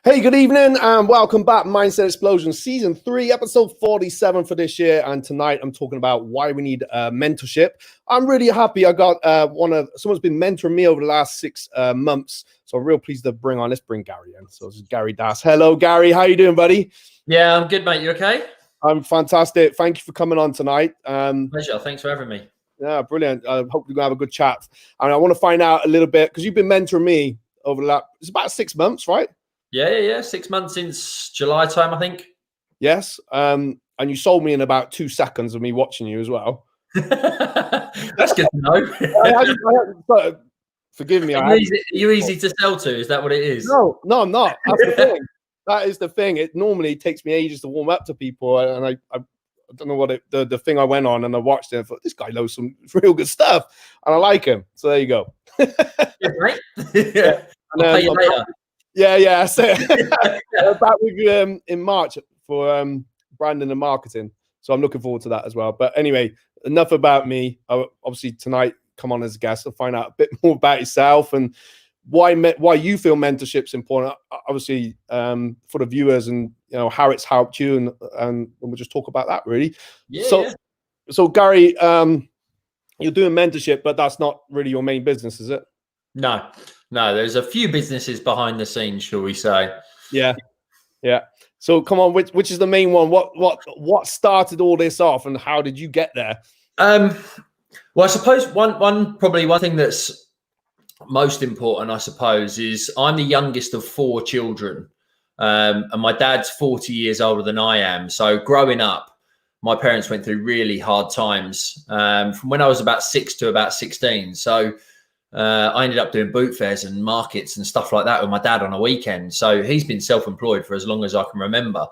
Hey, good evening and welcome back. Mindset Explosion Season 3, Episode 47 for this year. And tonight I'm talking about why we need mentorship. I'm really happy I got someone's been mentoring me over the last 6 months. So I'm real pleased to let's bring Gary in. So this is Gary Das. Hello, Gary. How you doing, buddy? Yeah, I'm good, mate. You okay? I'm fantastic. Thank you for coming on tonight. Pleasure. Thanks for having me. Yeah, brilliant. I hope we're going to have a good chat. And I want to find out a little bit, because you've been mentoring me over the last, it's about 6 months, right? Yeah. 6 months since July time, I think. Yes. And you sold me in about 2 seconds of me watching you as well. That's good to know. Forgive me. You're easy to sell to. Is that what it is? No, I'm not. That's the thing. That is the thing. It normally takes me ages to warm up to people. And I don't know what the thing I went on and I watched it and thought, this guy knows some real good stuff. And I like him. So there you go. Yeah, right? Yeah. I'll pay you later. Yeah. So I'm back with you in March for branding and marketing. So I'm looking forward to that as well. But anyway, enough about me. Obviously tonight, come on as a guest to find out a bit more about yourself and why you feel mentorship's important. Obviously, for the viewers and how it's helped you, and we'll just talk about that really. Yeah. So Gary, you're doing mentorship, but that's not really your main business, is it? No. There's a few businesses behind the scenes, shall we say? Yeah. So come on, which is the main one? What started all this off, and how did you get there? Well, I suppose one thing that's most important, I suppose, is I'm the youngest of 4 children, and my dad's 40 years older than I am. So growing up, my parents went through really hard times from when I was about 6 to about 16. So I ended up doing boot fairs and markets and stuff like that with my dad on a weekend. So he's been self-employed for as long as I can remember.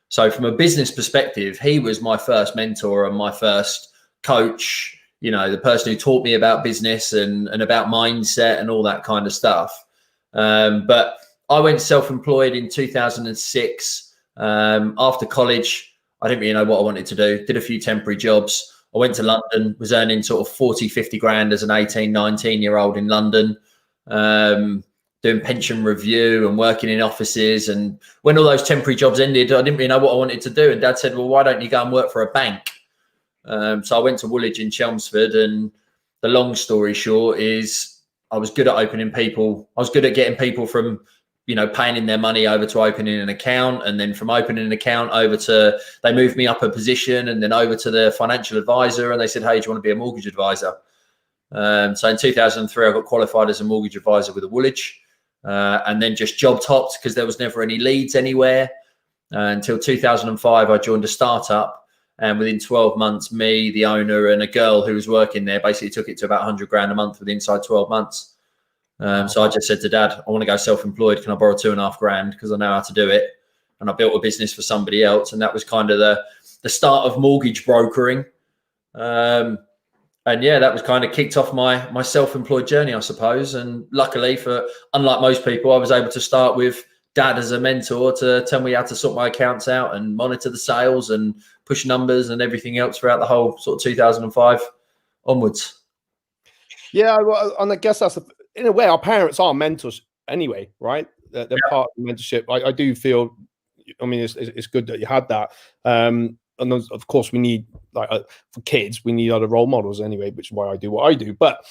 So from a business perspective, he was my first mentor and my first coach, the person who taught me about business and about mindset and all that kind of stuff. But I went self-employed in 2006. After college, I didn't really know what I wanted to do. Did a few temporary jobs. I went to London, was earning sort of 40, 50 grand as an 18, 19-year-old in London, doing pension review and working in offices. And when all those temporary jobs ended, I didn't really know what I wanted to do. And Dad said, well, why don't you go and work for a bank? So I went to Woolwich in Chelmsford, and the long story short is I was good at opening people. I was good at getting people from, paying in their money over to opening an account. And then from opening an account over to, they moved me up a position and then over to the financial advisor. And they said, hey, do you want to be a mortgage advisor? So in 2003, I got qualified as a mortgage advisor with Woolwich, and then just job hopped because there was never any leads anywhere until 2005. I joined a startup. And within 12 months, me, the owner, and a girl who was working there basically took it to about 100 grand a month within 12 months. So I just said to Dad, I want to go self-employed. Can I borrow 2.5 grand? Because I know how to do it. And I built a business for somebody else. And that was kind of the start of mortgage brokering. And yeah, that was kind of kicked off my self-employed journey, I suppose. And luckily, unlike most people, I was able to start with Dad as a mentor to tell me how to sort my accounts out and monitor the sales and push numbers and everything else throughout the whole sort of 2005 onwards. Yeah, well, and I guess that's in a way our parents are mentors anyway, right? They're part of the mentorship. I do feel, it's good that you had that. And of course, we need for kids, we need other role models anyway, which is why I do what I do. But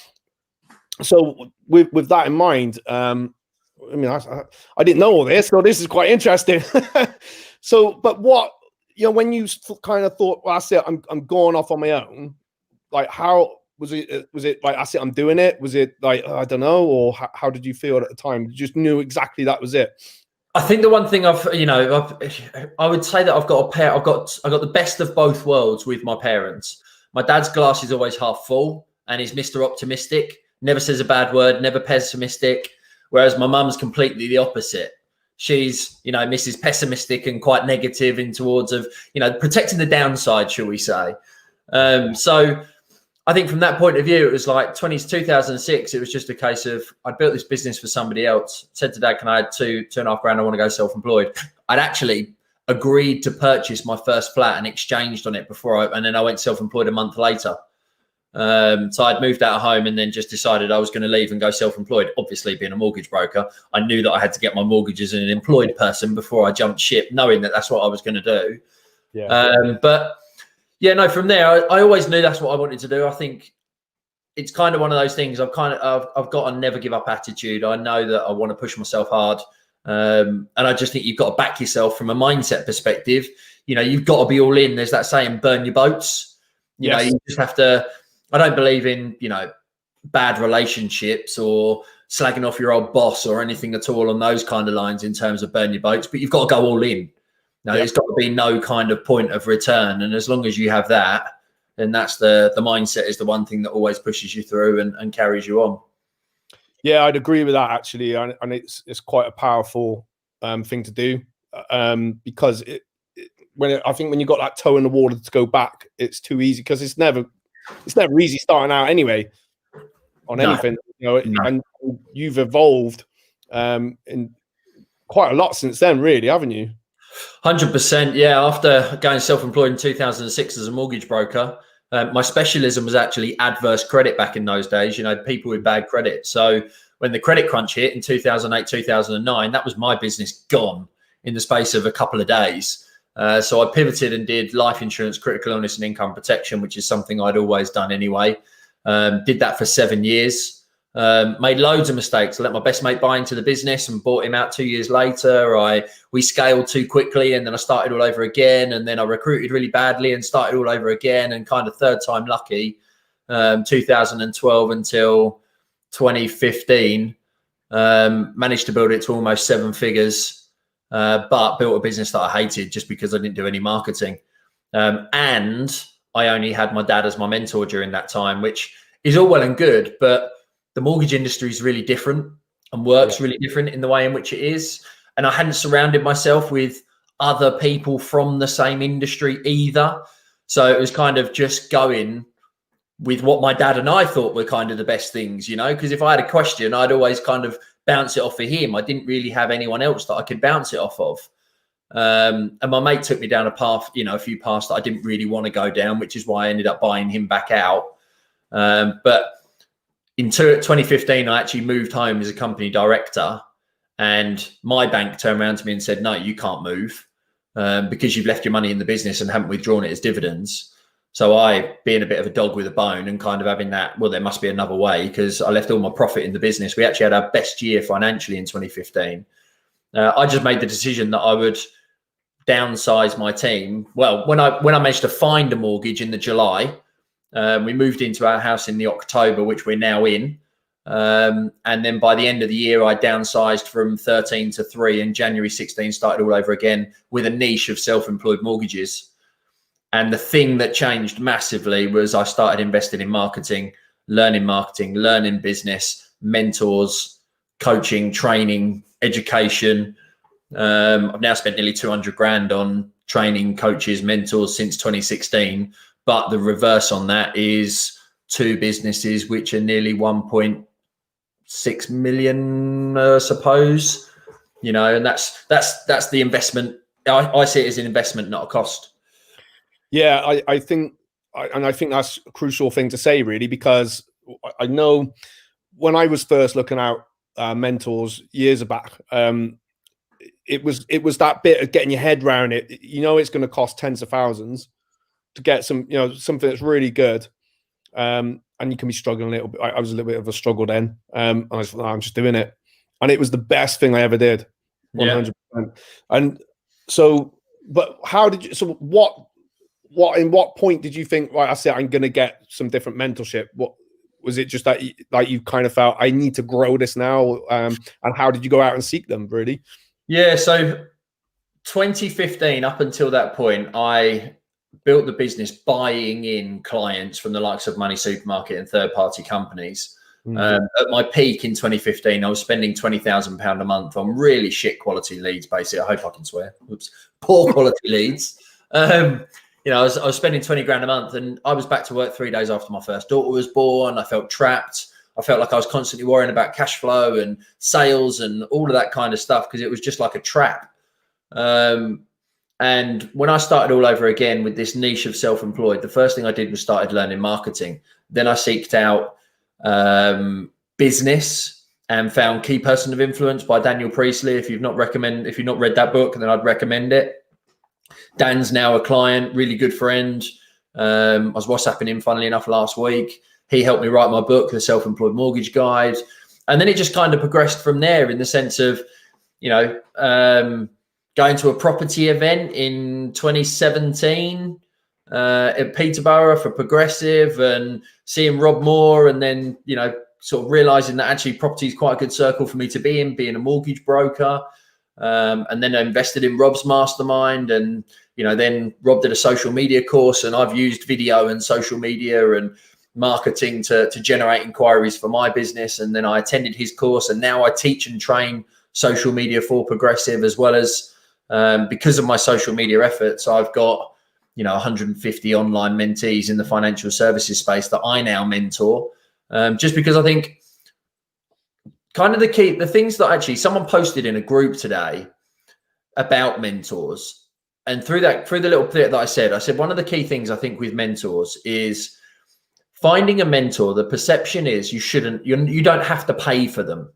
so with that in mind, I didn't know all this, so this is quite interesting. So, but what, when you kind of thought, well, that's it, I'm going off on my own, like how was it like, that's it, I'm doing it? Was it like, I don't know, or how did you feel at the time? You just knew exactly that was it? I think the one thing I would say that I've got I got the best of both worlds with my parents. My dad's glass is always half full and he's Mr. Optimistic, never says a bad word, never pessimistic. Whereas my mum's completely the opposite. She's, Mrs. Pessimistic and quite negative in towards of, protecting the downside, shall we say. So I think from that point of view, it was like 2006. It was just a case of I'd built this business for somebody else, said to Dad, can I have 2.5 grand? I want to go self-employed. I'd actually agreed to purchase my first flat and exchanged on it and then I went self-employed a month later. So I'd moved out of home and then just decided I was going to leave and go self-employed. Obviously, being a mortgage broker, I knew that I had to get my mortgage as an employed person before I jumped ship, knowing that that's what I was going to do. Yeah. But yeah, no, from there, I always knew that's what I wanted to do. I think it's kind of one of those things. I've got a never give up attitude. I know that I want to push myself hard. And I just think you've got to back yourself from a mindset perspective. You know, you've got to be all in. There's that saying, burn your boats. You know, you just have to. I don't believe in, you know, bad relationships or slagging off your old boss or anything at all on those kind of lines in terms of burn your boats, but you've got to go all in. No, there's got to be no kind of point of return. And as long as you have that, then that's the mindset is the one thing that always pushes you through and carries you on. Yeah, I'd agree with that actually. And it's quite a powerful thing to do because I think when you've got that toe in the water to go back, it's too easy because it's never easy starting out anyway on anything, you know, and you've evolved in quite a lot since then, really, haven't you? 100%. Yeah. After going self-employed in 2006 as a mortgage broker, my specialism was actually adverse credit back in those days, you know, people with bad credit. So when the credit crunch hit in 2008, 2009, that was my business gone in the space of a couple of days. So I pivoted and did life insurance, critical illness and income protection, which is something I'd always done anyway. Did that for 7 years, made loads of mistakes. I let my best mate buy into the business and bought him out 2 years later. We scaled too quickly and then I started all over again. And then I recruited really badly and started all over again and kind of third time lucky, 2012 until 2015, managed to build it to almost 7 figures. But built a business that I hated just because I didn't do any marketing. And I only had my dad as my mentor during that time, which is all well and good, but the mortgage industry is really different and works really different in the way in which it is. And I hadn't surrounded myself with other people from the same industry either. So it was kind of just going with what my dad and I thought were kind of the best things, you know, because if I had a question, I'd always kind of bounce it off of him. I didn't really have anyone else that I could bounce it off of. And my mate took me down a path, you know, a few paths that I didn't really want to go down, which is why I ended up buying him back out. But in 2015, I actually moved home as a company director and my bank turned around to me and said, no, you can't move because you've left your money in the business and haven't withdrawn it as dividends. So I, being a bit of a dog with a bone and kind of having that, well, there must be another way because I left all my profit in the business. We actually had our best year financially in 2015. I just made the decision that I would downsize my team. Well, when I managed to find a mortgage in the July, we moved into our house in the October, which we're now in. And then by the end of the year, I downsized from 13 to 3 and January 16 started all over again with a niche of self-employed mortgages. And the thing that changed massively was I started investing in marketing, learning business, mentors, coaching, training, education. I've now spent nearly 200 grand on training coaches, mentors since 2016. But the reverse on that is 2 businesses, which are nearly 1.6 million, I suppose, you know, and that's the investment. I see it as an investment, not a cost. Yeah, I think that's a crucial thing to say, really, because I know when I was first looking out mentors years back, it was that bit of getting your head around it. You know, it's going to cost tens of thousands to get some, you know, something that's really good. And you can be struggling a little bit. I was a little bit of a struggle then. And I was like, I'm just doing it. And it was the best thing I ever did. 100%. Yeah. And so, but how did you, so in what point did you think, right, I said, I'm going to get some different mentorship? What was it just that you kind of felt I need to grow this now? And how did you go out and seek them, really? Yeah. So 2015, up until that point, I built the business buying in clients from the likes of Money Supermarket and third-party companies. At my peak in 2015, I was spending £20,000 a month on really shit quality leads, basically. I hope I can swear. Oops. Poor quality leads. You know, I was spending 20 grand a month and I was back to work 3 days after my first daughter was born. I felt trapped. I felt like I was constantly worrying about cash flow and sales and all of that kind of stuff because it was just like a trap. And when I started all over again with this niche of self-employed, the first thing I did was started learning marketing. Then I seeked out business and found Key Person of Influence by Daniel Priestley. If you've not read that book, then I'd recommend it. Dan's now a client, really good friend. I was WhatsApping him, funnily enough, last week. He helped me write my book, The Self-Employed Mortgage Guide. And then it just kind of progressed from there in the sense of, going to a property event in 2017 at Peterborough for Progressive and seeing Rob Moore, and then, sort of realizing that actually property is quite a good circle for me to be in, being a mortgage broker. And then I invested in Rob's mastermind, and, then Rob did a social media course, and I've used video and social media and marketing to generate inquiries for my business. And then I attended his course, and now I teach and train social media for Progressive, as well as because of my social media efforts, I've got 150 online mentees in the financial services space that I now mentor, just because I think kind of the things that actually someone posted in a group today about mentors, and through the little bit that I said one of the key things I think with mentors is finding a mentor. The perception is you don't have to pay for them.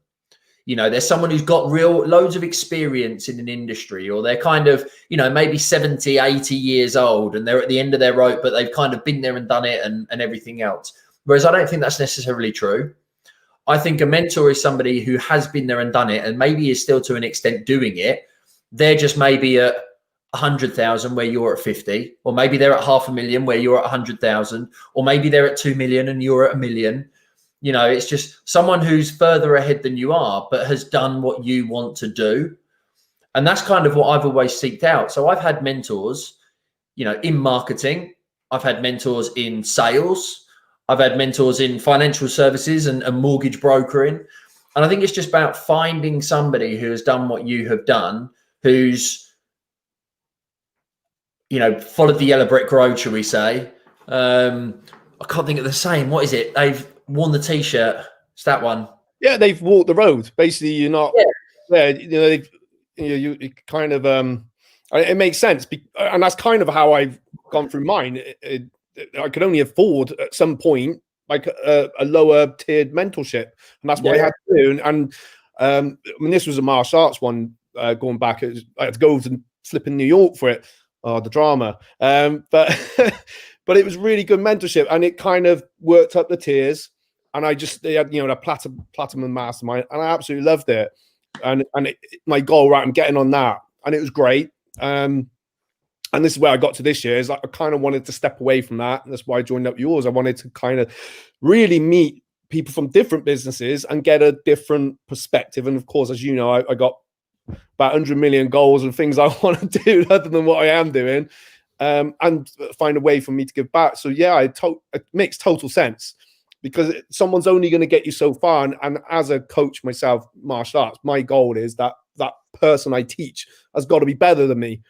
There's someone who's got loads of experience in an industry, or they're kind of, maybe 70, 80 years old, and they're at the end of their rope, but they've kind of been there and done it and everything else. Whereas I don't think that's necessarily true. I think a mentor is somebody who has been there and done it, and maybe is still to an extent doing it. They're just maybe at 100,000 where you're at 50, or maybe they're at 500,000 where you're at 100,000, or maybe they're at 2 million and you're at 1 million. It's just someone who's further ahead than you are, but has done what you want to do. And that's kind of what I've always seeked out. So I've had mentors, in marketing. I've had mentors in sales. I've had mentors in financial services and mortgage brokering. And I think it's just about finding somebody who has done what you have done, who's, followed the yellow brick road, shall we say. I can't think of the saying. What is it? They've worn the t-shirt. It's that one. Yeah, they've walked the road. Basically, you're not. Yeah, you kind of. It makes sense, and that's kind of how I've gone through mine. I could only afford at some point like a lower tiered mentorship, and that's what I had to do. And I mean, this was a martial arts one going back. I had to go to flipping New York for it. Oh, the drama. But it was really good mentorship, and it kind of worked up the tiers. And they had, the platinum mastermind, and I absolutely loved it. And my goal, right, I'm getting on that, and it was great. And this is where I got to this year. Is like I kind of wanted to step away from that, and that's why I joined up yours. I wanted to kind of really meet people from different businesses and get a different perspective. And of course, as you know, I got about 100 million goals and things I want to do other than what I am doing, and find a way for me to give back. So yeah, it makes total sense, because someone's only going to get you so far. And as a coach myself, martial arts, my goal is that person I teach has got to be better than me.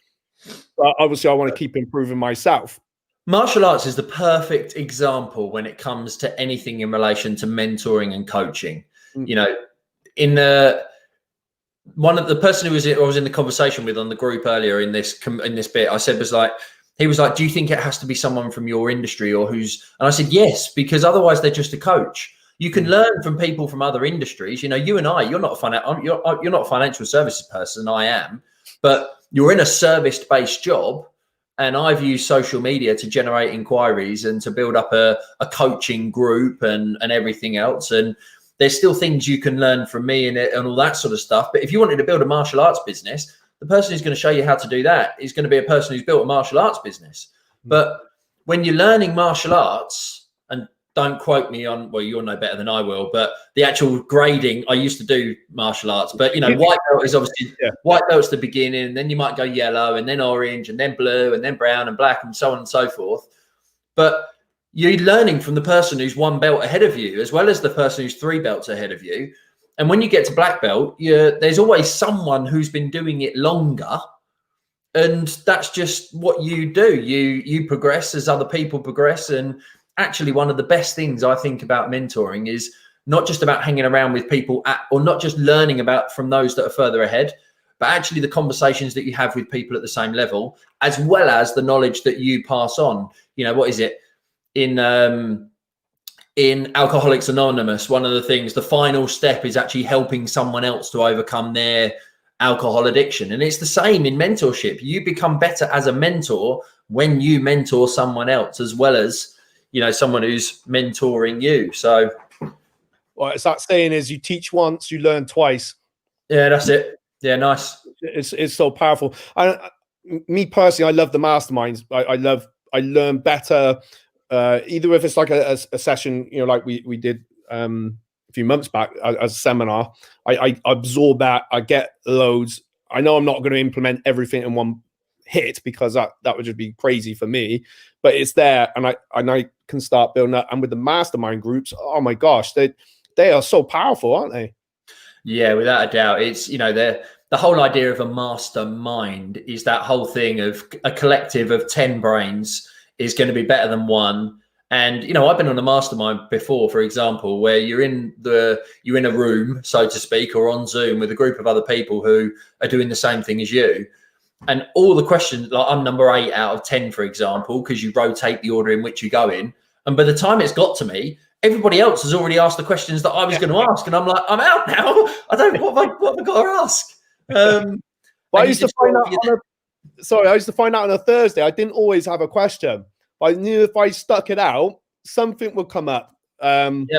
But obviously, I want to keep improving myself. Martial arts is the perfect example when it comes to anything in relation to mentoring and coaching. In one of the person who I was in the conversation with on the group earlier in this bit, I said he was like, do you think it has to be someone from your industry or and I said, yes, because otherwise they're just a coach. You can learn from people from other industries. You and I, you're not a financial services person. I am, but you're in a service-based job, and I've used social media to generate inquiries and to build up a coaching group and everything else. And there's still things you can learn from me and all that sort of stuff. But if you wanted to build a martial arts business, the person who's going to show you how to do that is going to be a person who's built a martial arts business. But when you're learning martial arts, and don't quote me on, well, you'll know better than I will, but the actual grading, I used to do martial arts, but white belt is obviously white belt's the beginning, and then you might go yellow and then orange and then blue and then brown and black and so on and so forth. But you're learning from the person who's 1 belt ahead of you, as well as the person who's 3 belts ahead of you. And when you get to black belt, there's always someone who's been doing it longer. And that's just what you do. You progress as other people progress. And actually, one of the best things I think about mentoring is not just about hanging around with people or not just learning from those that are further ahead, but actually the conversations that you have with people at the same level, as well as the knowledge that you pass on. You know, what is it in Alcoholics Anonymous, one of the things, the final step is actually helping someone else to overcome their alcohol addiction. And it's the same in mentorship. You become better as a mentor when you mentor someone else, as well as, you know, someone who's mentoring you. So, well, it's that saying is, you teach once, you learn twice. Yeah, that's it. Yeah, nice. It's so powerful. Me personally, I love the masterminds. I learn better. Either if it's like a session, you know, like we did a few months back as a seminar, I absorb that. I get loads. I know I'm not going to implement everything in one hit, because that would just be crazy for me, but it's there, and I can start building that. And with the mastermind groups, oh my gosh, they are so powerful, aren't they? Yeah, without a doubt. It's, you know, the whole idea of a mastermind is that whole thing of a collective of 10 brains is going to be better than one. And, you know, I've been on a mastermind before, for example, where you're in a room, so to speak, or on Zoom with a group of other people who are doing the same thing as you. And all the questions, like I'm number 8 out of 10, for example, because you rotate the order in which you go in. And by the time it's got to me, everybody else has already asked the questions that I was going to ask. And I'm like, I'm out now. I don't know what have I got to ask. But I used to find out I used to find out on a Thursday. I didn't always have a question. I knew if I stuck it out, something would come up. And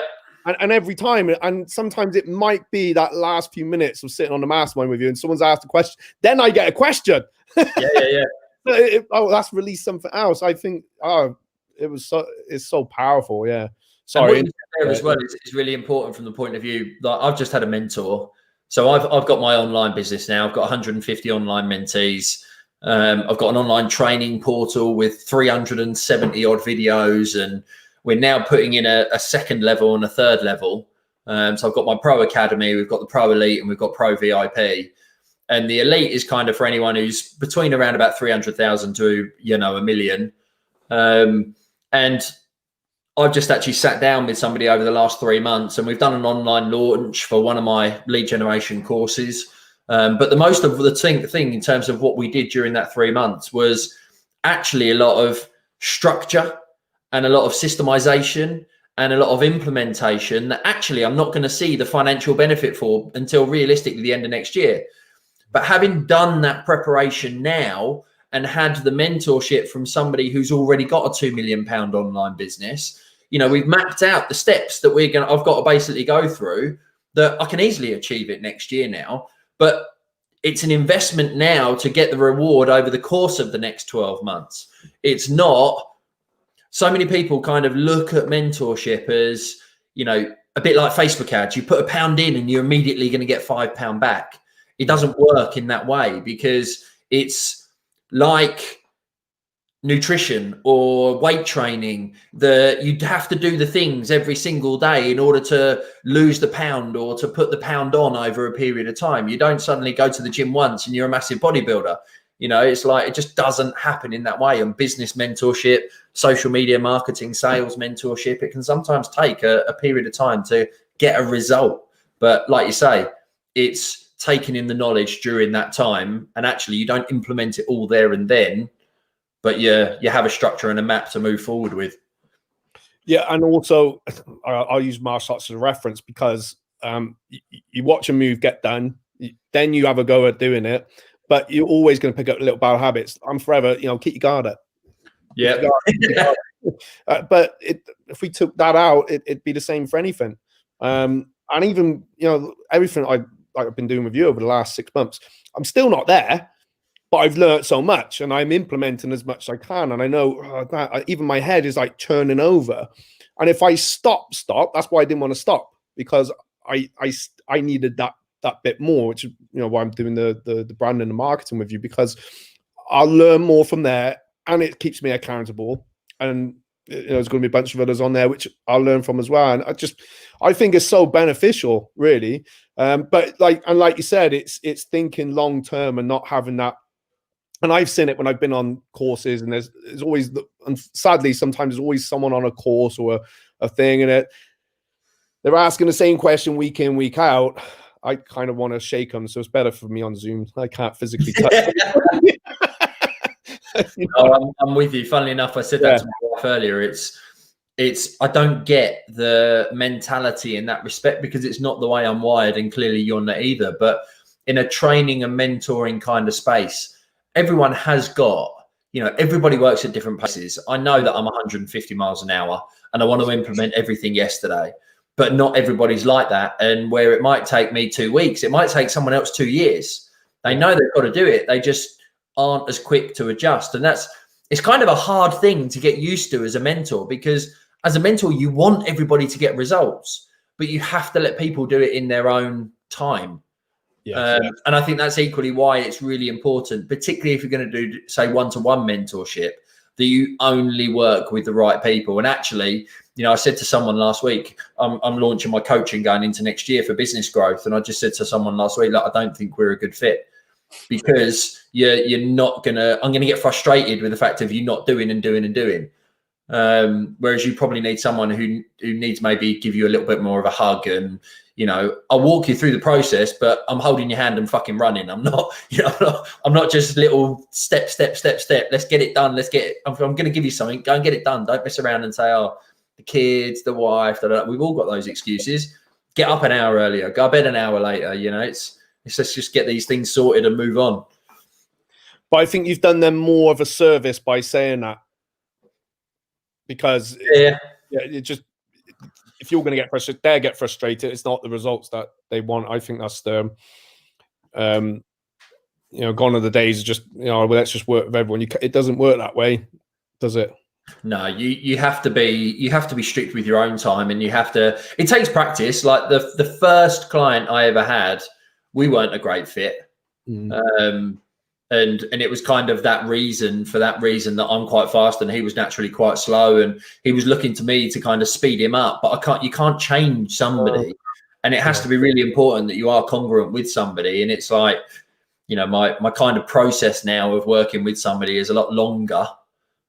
every time, and sometimes it might be that last few minutes of sitting on the mastermind with you, and someone's asked a question, then I get a question. That's released something else. I think, it's so powerful. Yeah. Sorry. There as well is really important from the point of view. Like, I've just had a mentor. So I've got my online business now. I've got 150 online mentees. I've got an online training portal with 370 odd videos, and we're now putting in a second level and a third level. So I've got my Pro Academy, we've got the Pro Elite, and we've got Pro VIP. And the Elite is kind of for anyone who's between around about 300,000 to, you know, $1 million. And I've just actually sat down with somebody over the last 3 months, and we've done an online launch for one of my lead generation courses. But the most of the thing in terms of what we did during that 3 months was actually a lot of structure and a lot of systemization and a lot of implementation that actually I'm not going to see the financial benefit for until realistically the end of next year. But having done that preparation now and had the mentorship from somebody who's already got a £2 million online business, you know, we've mapped out the steps that I've got to basically go through, that I can easily achieve it next year now. But it's an investment now to get the reward over the course of the next 12 months. It's not, so many people kind of look at mentorship as, you know, a bit like Facebook ads. You put £1 in and you're immediately going to get £5 back. It doesn't work in that way, because it's like nutrition or weight training, you'd have to do the things every single day in order to lose the pound or to put the pound on over a period of time. You don't suddenly go to the gym once and you're a massive bodybuilder. You know, it's like, it just doesn't happen in that way. And business mentorship, social media marketing, sales mentorship, it can sometimes take a period of time to get a result. But like you say, it's taking in the knowledge during that time, and actually you don't implement it all there and then, but you have a structure and a map to move forward with. Yeah, and also I'll use martial arts as a reference, because you watch a move get done, then you have a go at doing it, but you're always going to pick up little bad habits. I'm forever, you know, keep your guard up. Yeah. But if we took that out, it'd be the same for anything. And even, you know, everything I've been doing with you over the last 6 months, I'm still not there, but I've learned so much, and I'm implementing as much as I can. And I know even my head is like churning over. And if I stop, that's why I didn't want to stop, because I needed that bit more, which is, you know, why I'm doing the brand and the marketing with you, because I'll learn more from there, and it keeps me accountable. And, you know, there's going to be a bunch of others on there which I'll learn from as well. And I think it's so beneficial, really. But like you said, it's thinking long term and not having that. And I've seen it when I've been on courses, and there's always, and sadly, sometimes there's always someone on a course or a thing, and they're asking the same question week in, week out. I kind of want to shake them. So it's better for me on Zoom. I can't physically touch them. No, I'm with you. Funnily enough, I said that to my wife earlier. It's I don't get the mentality in that respect because it's not the way I'm wired, and clearly you're not either. But in a training and mentoring kind of space, everyone has got, everybody works at different paces. I know that I'm 150 miles an hour and I want to implement everything yesterday, but not everybody's like that. And where it might take me 2 weeks, it might take someone else 2 years. They know they've got to do it. They just aren't as quick to adjust. And it's kind of a hard thing to get used to as a mentor, because as a mentor, you want everybody to get results, but you have to let people do it in their own time. And I think that's equally why it's really important, particularly if you're going to do, say, one-to-one mentorship, that you only work with the right people. And actually, I said to someone last week, I'm launching my coaching going into next year for business growth. And I just said to someone last week, I don't think we're a good fit, because you're not gonna, I'm gonna get frustrated with the fact of you not doing and doing and doing. Whereas you probably need someone who needs maybe give you a little bit more of a hug, and I'll walk you through the process, but I'm holding your hand and fucking running. I'm not, I'm not just little step. Let's get it done. I'm going to give you something. Go and get it done. Don't mess around and say, oh, the kids, the wife. We've all got those excuses. Get up an hour earlier. Go to bed an hour later. Let's just get these things sorted and move on. But I think you've done them more of a service by saying that, because it just, if you're going to get frustrated, they get frustrated. It's not the results that they want. I think that's the, gone are the days of just, well, let's just work with everyone. It doesn't work that way, does it? No, you have to be strict with your own time, and it takes practice. Like the first client I ever had, we weren't a great fit. And it was kind of that reason that I'm quite fast and he was naturally quite slow, and he was looking to me to kind of speed him up. But you can't change somebody, and it has to be really important that you are congruent with somebody. And it's like, my kind of process now of working with somebody is a lot longer,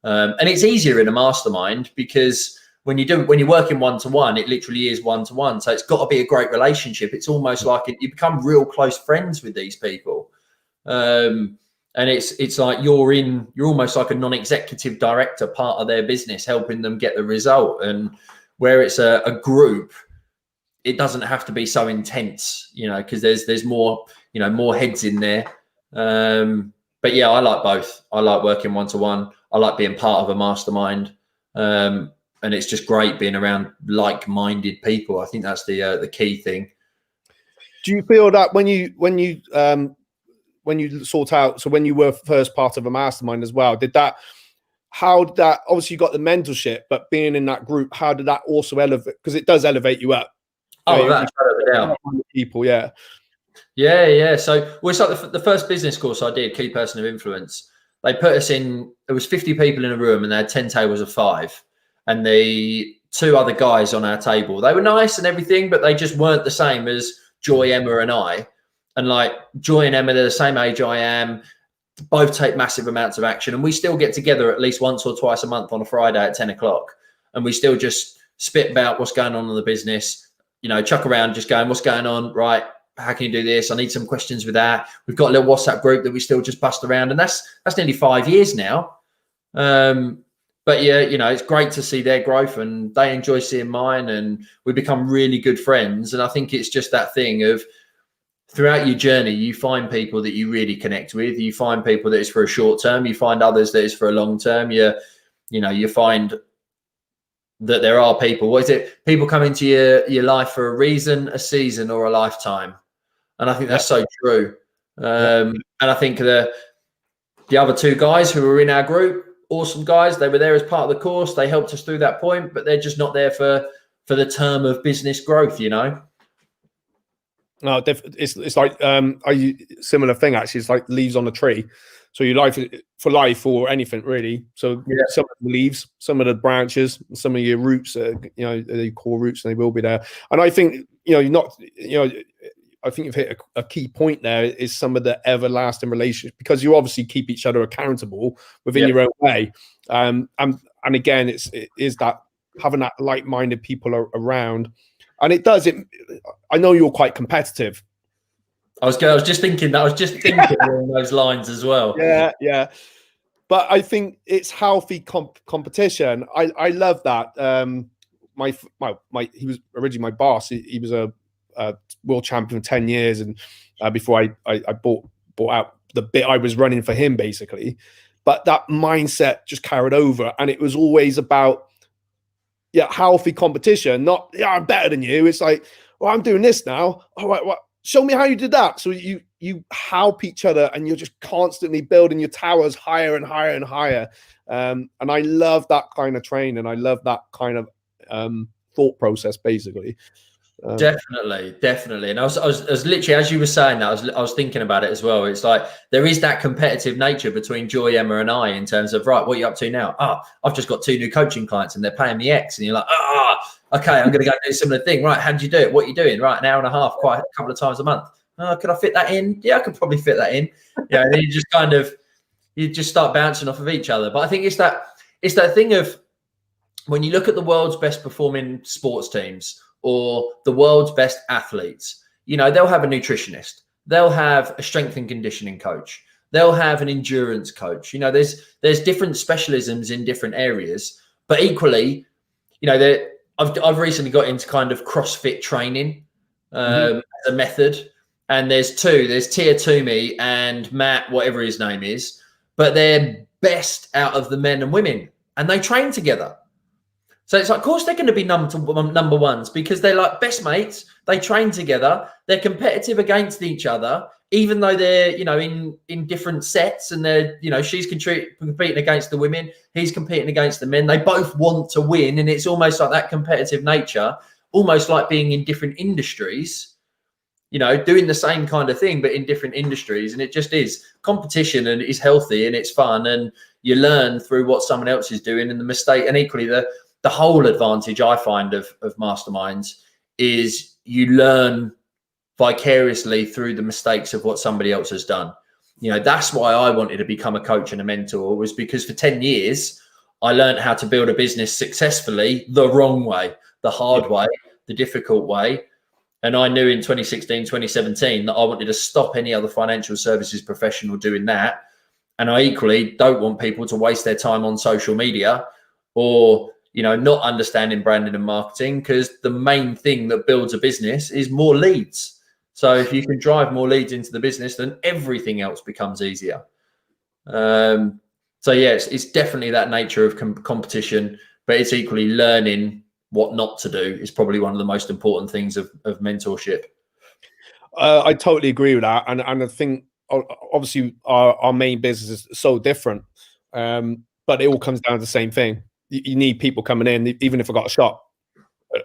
and it's easier in a mastermind, because when you're working one-to-one, it literally is one-to-one. So it's got to be a great relationship. It's almost like you become real close friends with these people. And it's like you're almost like a non-executive director, part of their business, helping them get the result. And where it's a group, it doesn't have to be so intense, because there's more, more heads in there. But yeah, I like both. I like working one-to-one. I like being part of a mastermind. And it's just great being around like-minded people. I think that's the key thing. Do you feel that when you sort out, so when you were first part of a mastermind as well, how did that, obviously you got the mentorship, but being in that group, how did that also elevate? Because it does elevate you up. Oh, that's people, yeah. So it's like the first business course I did, Key Person of Influence. They put us in, there was 50 people in a room, and they had 10 tables of 5. And the 2 other guys on our table, they were nice and everything, but they just weren't the same as Joy, Emma, and I. And like Joy and Emma, they're the same age I am, both take massive amounts of action. And we still get together at least once or twice a month on a Friday at 10 o'clock. And we still just spit about what's going on in the business, chuck around, just going, what's going on? Right. How can you do this? I need some questions with that. We've got a little WhatsApp group that we still just bust around. And that's nearly 5 years now. But yeah, it's great to see their growth, and they enjoy seeing mine, and we become really good friends. And I think it's just that thing of, throughout your journey, you find people that you really connect with. You find people that is for a short term. You find others that is for a long term. You find that there are people. What is it? People come into your life for a reason, a season, or a lifetime. And I think that's so true. And I think the other 2 guys who were in our group, awesome guys. They were there as part of the course. They helped us through that point, but they're just not there for the term of business growth. No, it's like similar thing actually. It's like leaves on a tree. So your life for life or anything really. So some of the leaves, some of the branches, some of your roots, the core roots, and they will be there. And I think I think you've hit a key point there, is some of the everlasting relationships, because you obviously keep each other accountable within your own way. And again, it is that having that like-minded people around. And it does. I know you're quite competitive, I was just thinking that. I was just thinking along those lines as well. Yeah, yeah. But I think it's healthy competition. I love that. He was originally my boss. He was a world champion for 10 years, and before I bought out the bit I was running for him, basically. But that mindset just carried over, and it was always about healthy competition. Not I'm better than you. It's like, well, I'm doing this now. All right, what? Show me how you did that. So you help each other, and you're just constantly building your towers higher and higher and higher. And I love that kind of training. I love that kind of thought process, basically. Definitely. And I was literally, as you were saying that, I was thinking about it as well. It's like there is that competitive nature between Joy, Emma, and I in terms of, right, what are you up to now? I've just got 2 new coaching clients and they're paying me X, and you're like, okay, I'm going to go do a similar thing. Right, how did you do it? What are you doing? Right, an hour and a half, quite a couple of times a month. Could I fit that in? Yeah, I could probably fit that in. Yeah, and then you just start bouncing off of each other. But I think it's that thing of when you look at the world's best performing sports teams or the world's best athletes, they'll have a nutritionist, they'll have a strength and conditioning coach, they'll have an endurance coach. There's different specialisms in different areas, but equally, I've recently got into kind of CrossFit training as a method, and there's Tia Toomey and Matt, whatever his name is, but they're best out of the men and women, and they train together. So it's like, of course, they're going to be number ones because they're like best mates. They train together. They're competitive against each other, even though they're, in different sets, and they're, she's competing against the women. He's competing against the men. They both want to win. And it's almost like that competitive nature, almost like being in different industries, doing the same kind of thing, but in different industries. And it just is competition, and it's healthy and it's fun. And you learn through what someone else is doing, and the mistake. And equally, the whole advantage I find of masterminds is you learn vicariously through the mistakes of what somebody else has done. That's why I wanted to become a coach and a mentor, was because for 10 years, I learned how to build a business successfully the wrong way, the hard way, the difficult way. And I knew in 2016, 2017 that I wanted to stop any other financial services professional doing that. And I equally don't want people to waste their time on social media or not understanding branding and marketing, because the main thing that builds a business is more leads. So if you can drive more leads into the business, then everything else becomes easier. So yes, it's definitely that nature of competition, but it's equally learning what not to do is probably one of the most important things of mentorship. I totally agree with that. And I think obviously our main business is so different, but it all comes down to the same thing. You need people coming in, even if I've got a shop.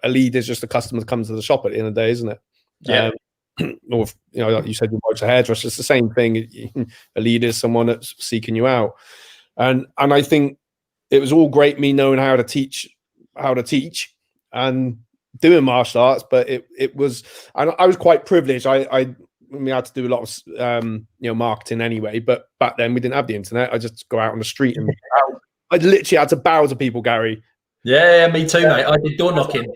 A lead is just a customer that comes to the shop at the end of the day, isn't it? Yeah. Or if, like you said, your wife's a hairdresser, it's the same thing. A lead is someone that's seeking you out. And I think it was all great me knowing how to teach and doing martial arts, but it was, and I was quite privileged. I had to do a lot of marketing anyway, but back then we didn't have the internet. I just go out on the street and I literally had to bow to people, Gary. Yeah, me too, mate. I did door knocking.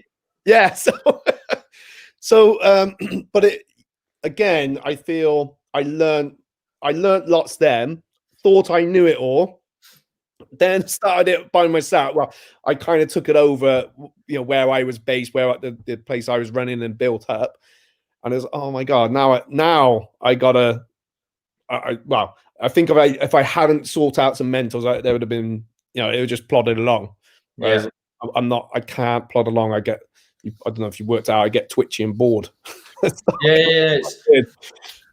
Yeah, but again, I feel I learned lots then, thought I knew it all, then started it by myself. Well, I kind of took it over, where I was based, where the place I was running and built up. And it was, oh my God, now I gotta, I think if I hadn't sought out some mentors, there would have been, it would just plodded along. Whereas I can't plod along. I don't know if you worked out, I get twitchy and bored. Yeah.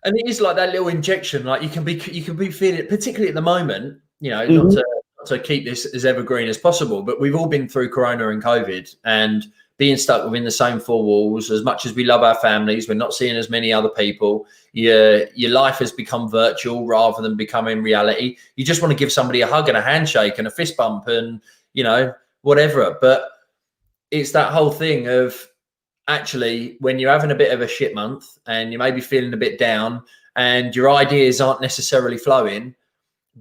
And it is like that little injection, like you can be feeling it, particularly at the moment, not to keep this as evergreen as possible, but we've all been through Corona and COVID, and being stuck within the same 4 walls. As much as we love our families, we're not seeing as many other people. Your life has become virtual rather than becoming reality. You just want to give somebody a hug and a handshake and a fist bump and, whatever. But it's that whole thing of actually when you're having a bit of a shit month and you may be feeling a bit down and your ideas aren't necessarily flowing,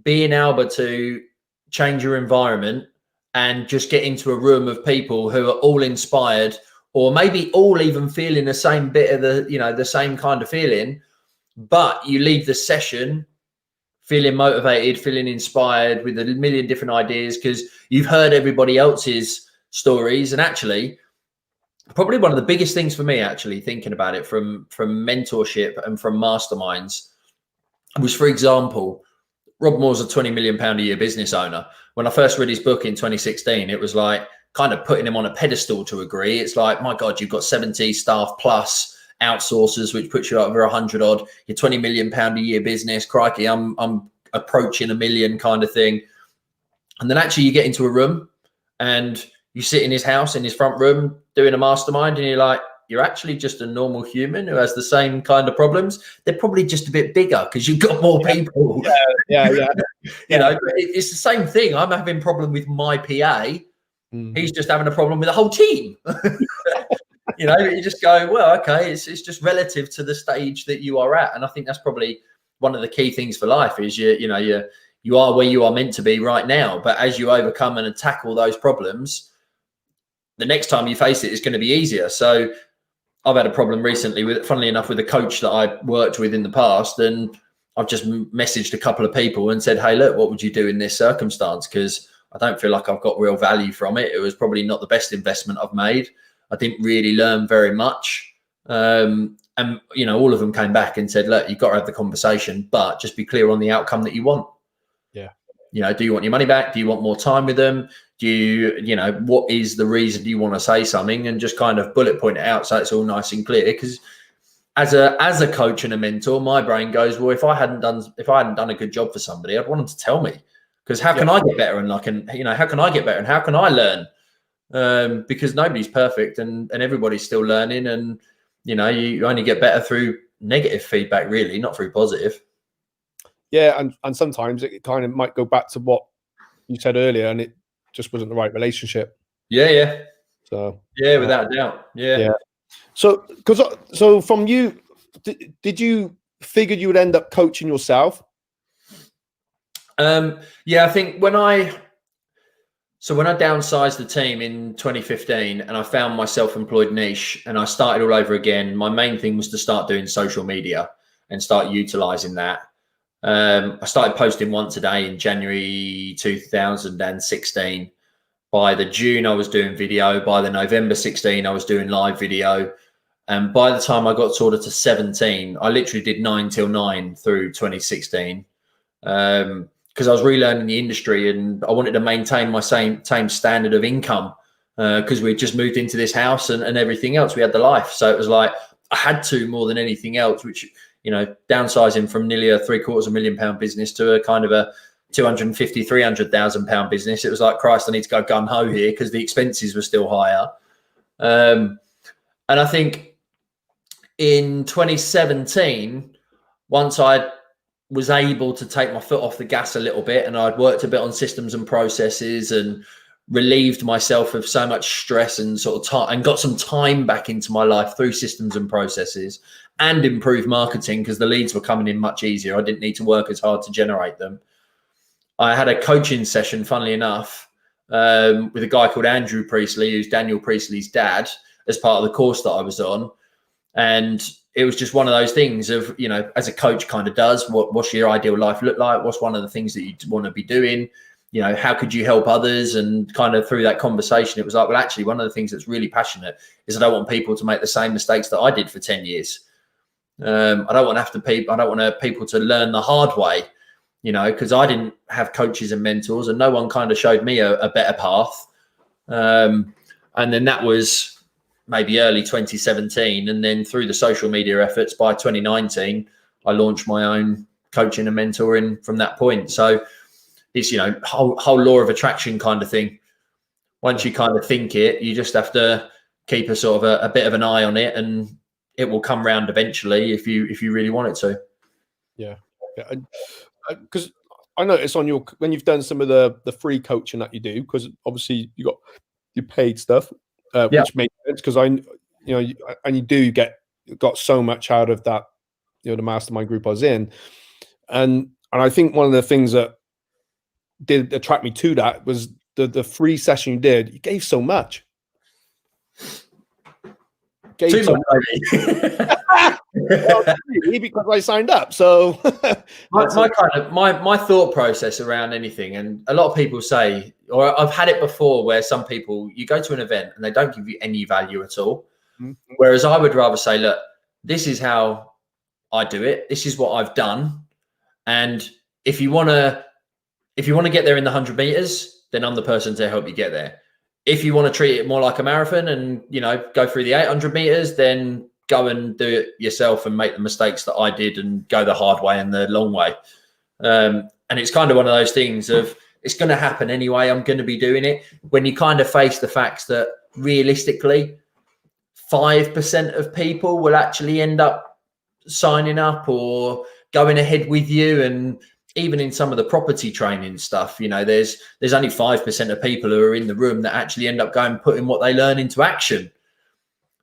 being able to change your environment and just get into a room of people who are all inspired, or maybe all even feeling the same bit of the same kind of feeling, but you leave the session feeling motivated, feeling inspired with a million different ideas because you've heard everybody else's stories. And actually, probably one of the biggest things for me, actually, thinking about it from mentorship and from masterminds was, for example, Rob Moore's a £20 million a year business owner. When I first read his book in 2016, it was like kind of putting him on a pedestal to agree. It's like, my God, you've got 70 staff plus outsourcers, which puts you over 100 odd. You're £20 million a year business. Crikey, I'm approaching $1 million kind of thing. And then actually you get into a room and you sit in his house, in his front room, doing a mastermind, and you're like, you're actually just a normal human who has the same kind of problems. They're probably just a bit bigger because you've got more people. Yeah. You know, it's the same thing. I'm having a problem with my PA. He's just having a problem with the whole team. You know, you just go, well, okay, it's just relative to the stage that you are at. And I think that's probably one of the key things for life is you are where you are meant to be right now. But as you overcome and tackle those problems, the next time you face it is going to be easier. So I've had a problem recently with, funnily enough, with a coach that I worked with in the past. And I've just messaged a couple of people and said, hey, look, what would you do in this circumstance? Because I don't feel like I've got real value from it. It was probably not the best investment I've made. I didn't really learn very much. And, you know, all of them came back and said, look, you've got to have the conversation, but just be clear on the outcome that you want. Yeah. You know, do you want your money back? Do you want more time with them? Do you know, what is the reason you want to say something, and just kind of bullet point it out so it's all nice and clear? Because as a coach and a mentor, my brain goes, well, if I hadn't done a good job for somebody, I'd want them to tell me, because how can I get better? And how can I get better? And how can I learn? Because nobody's perfect and everybody's still learning. And, you know, you only get better through negative feedback, really, not through positive. Yeah. And sometimes it kind of might go back to what you said earlier, and it just wasn't the right relationship. Yeah. So, yeah, without a doubt. Yeah. So from you, did you figure you would end up coaching yourself? Yeah, I think when I downsized the team in 2015 and I found my self-employed niche and I started all over again, my main thing was to start doing social media and start utilizing that. I started posting once a day in January 2016. By the June, I was doing video. By the November 16, I was doing live video. And by the time I got sort of to 17, I literally did 9 till 9 through 2016. Because I was relearning the industry and I wanted to maintain my same standard of income, because we just moved into this house and everything else. We had the life. So it was like I had to, more than anything else, which, you know, downsizing from nearly a £750,000 business to a kind of a £250,000, £300,000 business. It was like, Christ, I need to go gung ho here because the expenses were still higher. And I think in 2017, once I was able to take my foot off the gas a little bit and I'd worked a bit on systems and processes and relieved myself of so much stress and sort of time, and got some time back into my life through systems and processes and improved marketing because the leads were coming in much easier. I didn't need to work as hard to generate them. I had a coaching session, funnily enough, with a guy called Andrew Priestley, who's Daniel Priestley's dad, as part of the course that I was on. And it was just one of those things of, you know, as a coach kind of does, what's your ideal life look like? What's one of the things that you want to be doing? You know, how could you help others? And kind of through that conversation, it was like, well, actually, one of the things that's really passionate is I don't want people to make the same mistakes that I did for 10 years. I don't want people to learn the hard way, you know, because I didn't have coaches and mentors and no one kind of showed me a better path. And then that was maybe early 2017. And then through the social media efforts by 2019, I launched my own coaching and mentoring from that point. So it's, you know, whole law of attraction kind of thing. Once you kind of think it, you just have to keep a sort of a bit of an eye on it, and it will come round eventually if you really want it to. Yeah. Because I noticed on when you've done some of the free coaching that you do, because obviously you got your paid stuff, which makes sense because you got so much out of that, you know, the mastermind group I was in, and I think one of the things that did attract me to that was the free session you did. You gave so much. gave Too much, well, because I signed up. So my thought process around anything, and a lot of people say, or I've had it before, where some people, you go to an event and they don't give you any value at all. Mm-hmm. Whereas I would rather say, look, this is how I do it. This is what I've done. And if you want to get there in the 100 meters, then I'm the person to help you get there. If you want to treat it more like a marathon and, go through the 800 meters, then go and do it yourself and make the mistakes that I did and go the hard way and the long way. And it's kind of one of those things of, it's going to happen anyway. I'm going to be doing it. When you kind of face the facts that realistically 5% of people will actually end up signing up or going ahead with you. And even in some of the property training stuff, there's only 5% of people who are in the room that actually end up going, putting what they learn into action.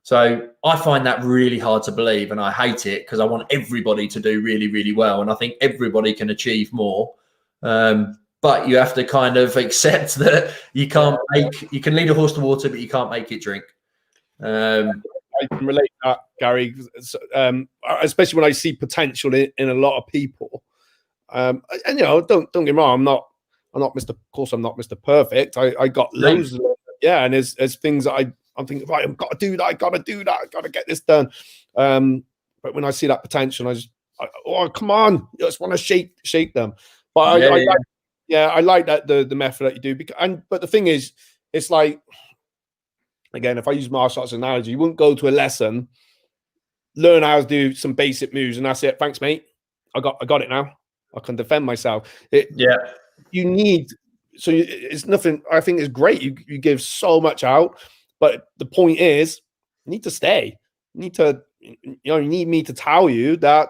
So I find that really hard to believe, and I hate it because I want everybody to do really, really well. And I think everybody can achieve more. But you have to kind of accept that you can lead a horse to water, but you can't make it drink. I can relate to that, Gary, especially when I see potential in a lot of people. And don't get me wrong, I'm not Mr. Of course, I'm not Mr. Perfect. I got loads of, and there's things that I'm thinking, right, I've got to do that, I got to get this done. But when I see that potential, oh, come on, I just want to shake them. But I like that the method that you do, but the thing is, it's like, again, if I use martial arts analogy, you wouldn't go to a lesson, learn how to do some basic moves, and that's it. Thanks, mate. I got it now. I can defend myself. You need, so it's nothing. I think it's great. You give so much out, but the point is, you need to stay. You need to, you need me to tell you that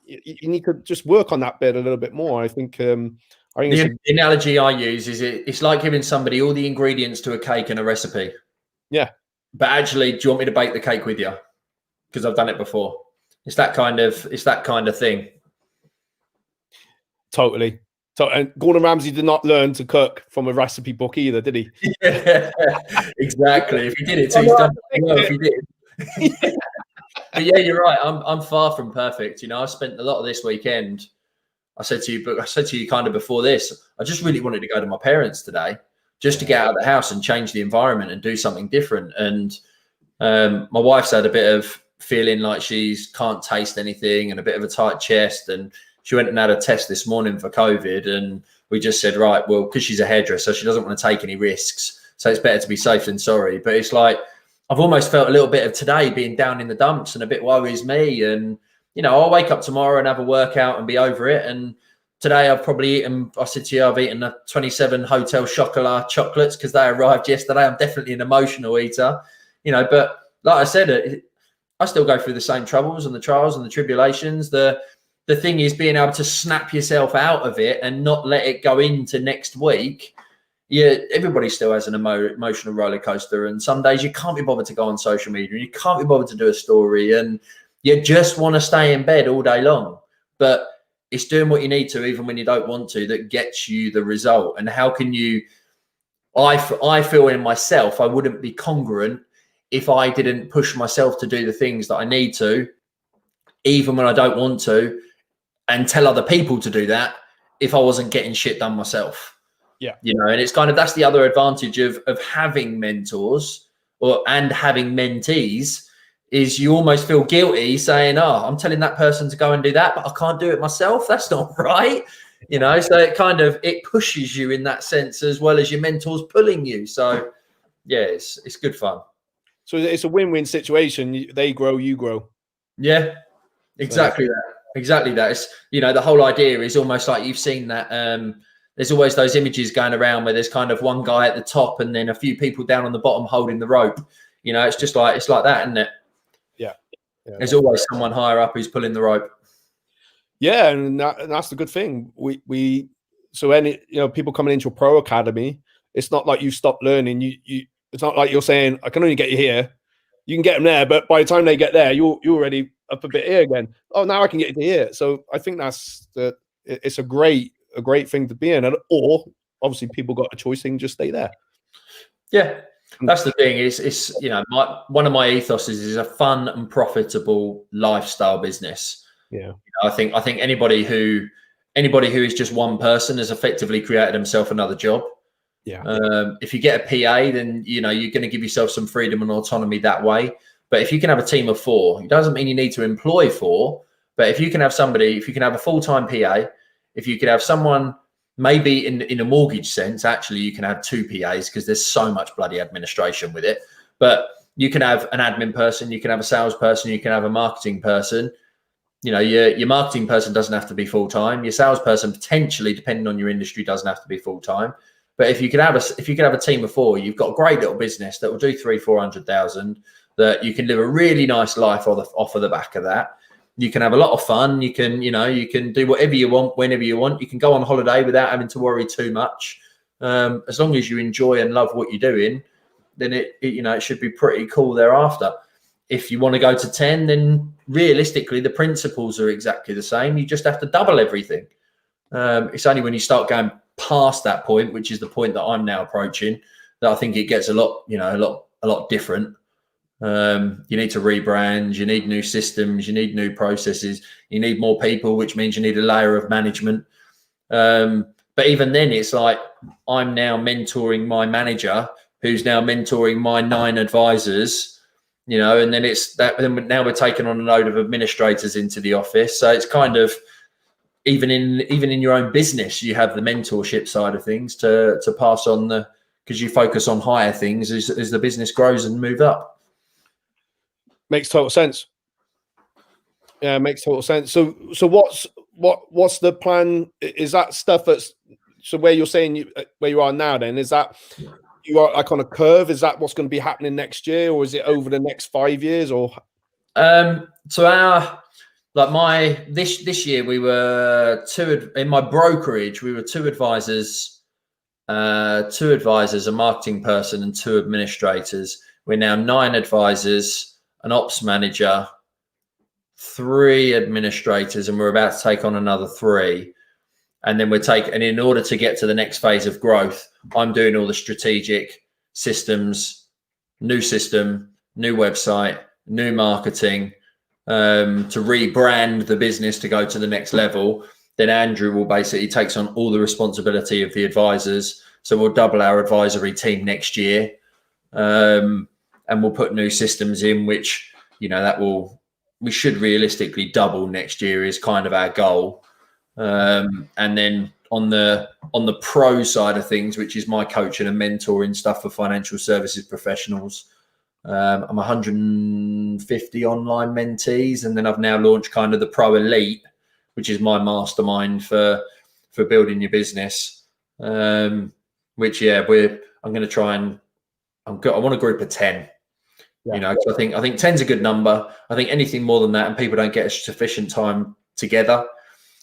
you need to just work on that bit a little bit more. I think the analogy I use is it's like giving somebody all the ingredients to a cake and a recipe. Yeah. But actually, do you want me to bake the cake with you? Because I've done it before. It's that kind of thing. Totally. So, and Gordon Ramsay did not learn to cook from a recipe book either, did he? Yeah, exactly. If he did it, he's done well. If he did. But yeah, you're right. I'm far from perfect. I spent a lot of this weekend. I said to you kind of before this, I just really wanted to go to my parents today, just to get out of the house and change the environment and do something different. And my wife's had a bit of feeling like she's can't taste anything and a bit of a tight chest. And she went and had a test this morning for COVID. And we just said, right, well, because she's a hairdresser, she doesn't want to take any risks. So it's better to be safe than sorry. But it's like, I've almost felt a little bit of today being down in the dumps and a bit worries me. And, I'll wake up tomorrow and have a workout and be over it. And today I've probably eaten, I said to you, I've eaten 27 Hotel Chocolat chocolates because they arrived yesterday. I'm definitely an emotional eater, but like I said, I still go through the same troubles and the trials and the tribulations. The thing is being able to snap yourself out of it and not let it go into next week. Yeah, everybody still has an emotional roller coaster, and some days you can't be bothered to go on social media and you can't be bothered to do a story, and you just want to stay in bed all day long. But it's doing what you need to, even when you don't want to, that gets you the result. And how can you? I feel in myself, I wouldn't be congruent if I didn't push myself to do the things that I need to, even when I don't want to, and tell other people to do that if I wasn't getting shit done myself. Yeah. And it's kind of, that's the other advantage of having mentors and having mentees, is you almost feel guilty saying, oh, I'm telling that person to go and do that, but I can't do it myself. That's not right. So it pushes you in that sense, as well as your mentors pulling you. So yeah, it's good fun. So it's a win-win situation. They grow, you grow. Yeah, exactly that. Exactly that. It's, the whole idea is almost like you've seen that. There's always those images going around where there's kind of one guy at the top and then a few people down on the bottom holding the rope. It's like that, isn't it? Yeah. There's always someone higher up who's pulling the rope. Yeah, and that's the good thing. So any people coming into a pro academy, it's not like you stop learning. It's not like you're saying I can only get you here. You can get them there, but by the time they get there, you're already up a bit here again. Oh, now I can get you to here. So I think it's a great thing to be in. Or obviously people got a choice, they can just stay there. Yeah. That's the thing. It's you know, one of my ethos is a fun and profitable lifestyle business. Yeah. I think anybody who is just one person has effectively created himself another job. Yeah. If you get a PA, then you know you're going to give yourself some freedom and autonomy that way. But if you can have a team of 4, it doesn't mean you need to employ 4. But if you can have somebody, if you can have a full-time PA, if you could have someone, maybe in a mortgage sense, actually you can have 2 PAs because there's so much bloody administration with it. But you can have an admin person, you can have a salesperson, you can have a marketing person. You know, your marketing person doesn't have to be full-time. Your salesperson potentially, depending on your industry, doesn't have to be full-time. But if you could have a team of 4, you've got a great little business that will do 300,000-400,000. That you can live a really nice life off of the back of that. You can have a lot of fun. You can do whatever you want, whenever you want. You can go on holiday without having to worry too much. As long as you enjoy and love what you're doing, then it should be pretty cool thereafter. If you want to go to 10, then realistically, the principles are exactly the same. You just have to double everything. It's only when you start going past that point, which is the point that I'm now approaching, that I think it gets a lot different. You need to rebrand, you need new systems, you need new processes, you need more people, which means you need a layer of management. But even then, it's like I'm now mentoring my manager, who's now mentoring my 9 advisors, and then now we're taking on a load of administrators into the office. So it's kind of even in your own business, you have the mentorship side of things to pass on because you focus on higher things as the business grows and move up. Makes total sense. Yeah, makes total sense. So what's the plan? Is that stuff where you're saying where you are now? Then is that you are like on a curve? Is that what's going to be happening next year, or is it over the next 5 years? Or this year we were 2 in my brokerage. We were 2 advisors, a marketing person, and 2 administrators. We're now 9 advisors, an ops manager, 3 administrators, and we're about to take on another 3. And then and in order to get to the next phase of growth, I'm doing all the strategic systems, new system, new website, new marketing, to rebrand the business to go to the next level. Then Andrew will basically takes on all the responsibility of the advisors. So we'll double our advisory team next year. And we'll put new systems in, which, we should realistically double next year is kind of our goal. And then on the pro side of things, which is my coaching and mentoring stuff for financial services professionals, I'm 150 online mentees. And then I've now launched kind of the Pro Elite, which is my mastermind for building your business, which, I'm going to try and I want a group of 10. Yeah. So I think 10's a good number. I think anything more than that, and people don't get sufficient time together.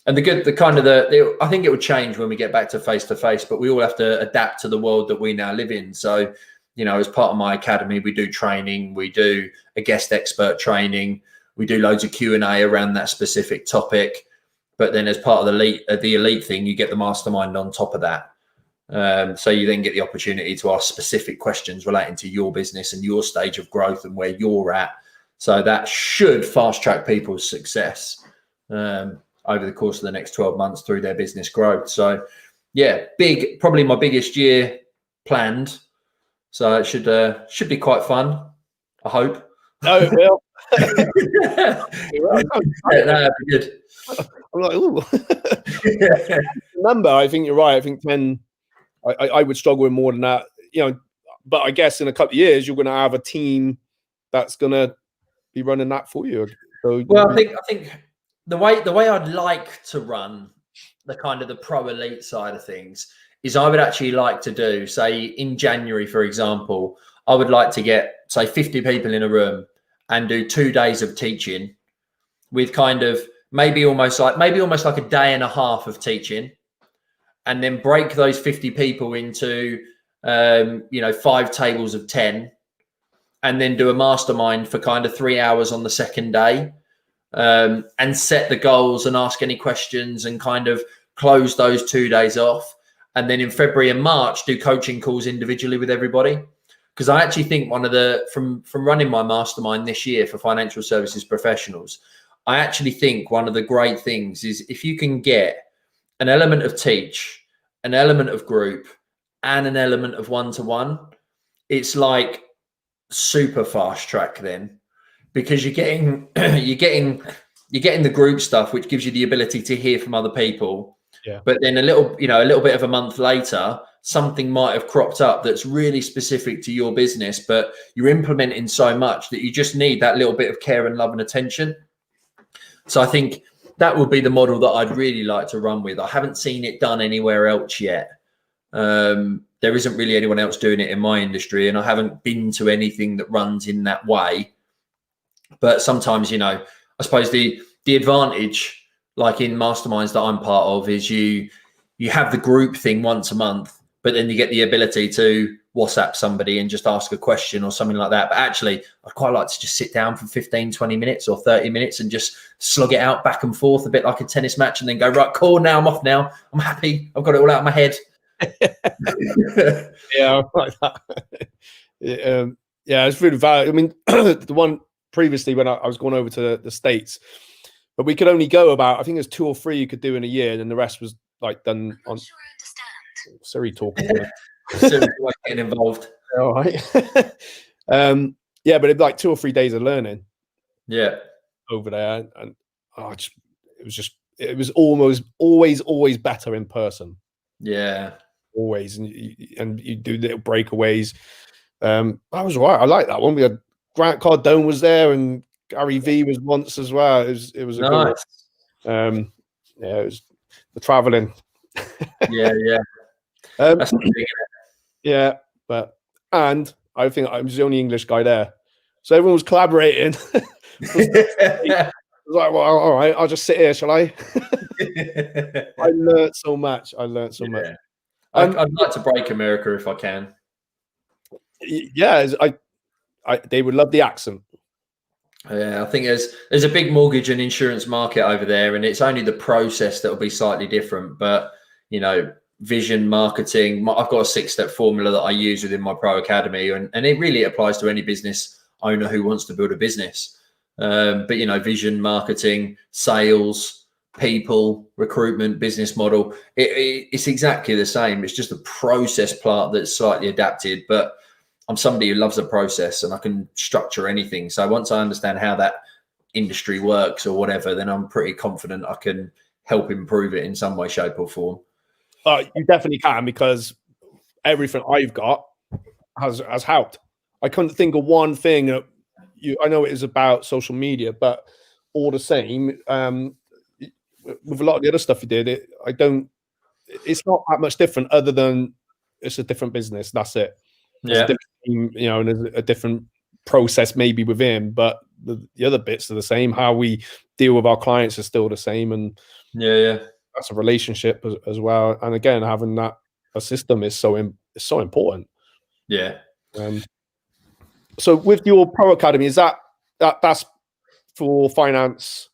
And I think it will change when we get back to face, but we all have to adapt to the world that we now live in. So, as part of my academy, we do training, we do a guest expert training, we do loads of Q&A around that specific topic. But then as part of the elite thing, you get the mastermind on top of that. So you then get the opportunity to ask specific questions relating to your business and your stage of growth and where you're at. So that should fast track people's success over the course of the next 12 months through their business growth. So probably my biggest year planned. So it should be quite fun, I hope. No, it will. That'd be good. I'm like, ooh. Number, I think you're right. I think 10. I would struggle with more than that, but I guess in a couple of years, you're going to have a team that's going to be running that for you. So, well, I think the way I'd like to run the kind of the Pro Elite side of things is I would actually like to do, say in January, for example, I would like to get, say 50 people in a room and do 2 days of teaching with kind of maybe almost like a day and a half of teaching. And then break those 50 people into, 5 tables of 10, and then do a mastermind for kind of 3 hours on the second day, and set the goals and ask any questions and kind of close those 2 days off. And then in February and March, do coaching calls individually with everybody. because I actually think one of the, from running my mastermind this year for financial services professionals, I actually think one of the great things is if you can get an element of teach, an element of group, and an element of one-to-one, it's like super fast track then, because you're getting the group stuff, which gives you the ability to hear from other people. Yeah. But then a little bit of a month later, something might have cropped up that's really specific to your business, but you're implementing so much that you just need that little bit of care and love and attention. So I think that would be the model that I'd really like to run with. I haven't seen it done anywhere else yet. There isn't really anyone else doing it in my industry, and I haven't been to anything that runs in that way. But sometimes, I suppose the advantage, like in masterminds that I'm part of, is you have the group thing once a month, but then you get the ability to WhatsApp somebody and just ask a question or something like that. But actually, I'd quite like to just sit down for 15, 20 minutes or 30 minutes and just slug it out back and forth a bit like a tennis match, and then go, right, cool, now I'm off now. I'm happy. I've got it all out of my head. Yeah, I like that. Yeah, it's really valid. I mean, the one previously when I was going over to the States, but we could only go about, I think there's 2 or 3 you could do in a year, and then the rest was like done on Siri talking. Siri getting involved. All right. Yeah, but it'd be like 2 or 3 days of learning. Yeah. Over there, and it was almost always better in person. Yeah. Always, and you do little breakaways. I was right. I like that one. We had Grant Cardone was there, and Gary V was once as well. It was a nice. Good one. Yeah, it was the traveling. Yeah. That's the thing, yeah, and I think I was the only English guy there, so everyone was collaborating. I was like, well, all right, I'll just sit here, shall I? I learned so much. Yeah. I'd like to break America if I can. Yeah, they would love the accent. Yeah, I think there's a big mortgage and insurance market over there, and it's only the process that will be slightly different. But vision, marketing, I've got a 6-step formula that I use within my Pro Academy, and it really applies to any business owner who wants to build a business. But vision, marketing, sales, people, recruitment, business model, it's exactly the same. It's just a process part that's slightly adapted, but I'm somebody who loves a process, and I can structure anything. So once I understand how that industry works or whatever, then I'm pretty confident I can help improve it in some way, shape or form. You definitely can, because everything I've got has helped. I couldn't think of one thing that I know it is about social media, but all the same, with a lot of the other stuff you did, it's not that much different, other than it's a different business. That's it. There's a different team, and there's a different process maybe within, but the other bits are the same. How we deal with our clients is still the same, and that's a relationship as well. And again, having a system is so important. Yeah. So with your Pro Academy, is that's for finance?